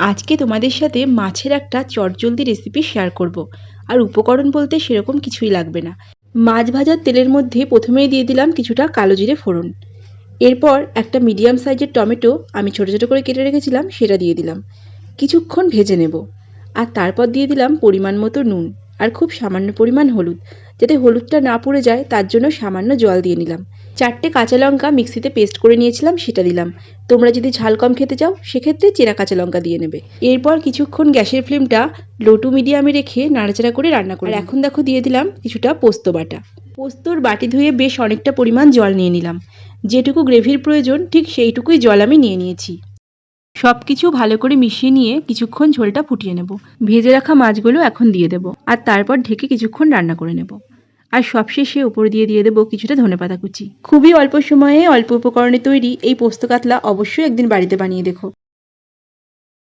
আজকে তোমাদের সাথে মাছের একটা চটজলদি রেসিপি শেয়ার করব। আর উপকরণ বলতে সেরকম কিছুই লাগবে না। মাছ ভাজার তেলের মধ্যে প্রথমেই দিয়ে দিলাম কিছুটা কালো জিরে ফোড়ন। এরপর একটা মিডিয়াম সাইজের টমেটো আমি ছোট ছোট করে কেটে রেখেছিলাম সেটা দিয়ে দিলাম। কিছুক্ষণ ভেজে নেব। আর তারপর দিয়ে দিলাম পরিমাণ মতো নুন আর খুব সামান্য পরিমাণ হলুদ। যাতে হলুদটা না পুড়ে যায় তার জন্য সামান্য জল দিয়ে নিলাম। 4টে কাঁচা লঙ্কা মিক্সিতে পেস্ট করে নিয়েছিলাম সেটা দিলাম। তোমরা যদি ঝাল কম খেতে চাও সেক্ষেত্রে চেরা কাঁচা লঙ্কা দিয়ে নেবে। এরপর কিছুক্ষণ গ্যাসের ফ্লেমটা লো টু মিডিয়ামে রেখে নাড়াচাড়া করে রান্না করে। আর এখন দেখো দিয়ে দিলাম কিছুটা পোস্ত বাটা। পোস্তর বাটি ধুয়ে বেশ অনেকটা পরিমাণ জল নিয়ে নিলাম। যেটুকু গ্রেভির প্রয়োজন ঠিক সেইটুকুই জল আমি নিয়ে নিয়েছি। সব কিছু ভালো করে মিশিয়ে নিয়ে কিছুক্ষণ ঝোলটা ফুটিয়ে নেব। ভেজে রাখা মাছগুলো এখন দিয়ে দেব আর তারপর ঢেকে কিছুক্ষণ রান্না করে নেব। আর সবশেষে উপর দিয়ে দেবো কিছুটা ধনেপাতা কুচি। খুবই অল্প সময়ে অল্প উপকরণে তৈরি এই পোস্ত কাতলা অবশ্যই একদিন বাড়িতে বানিয়ে দেখো।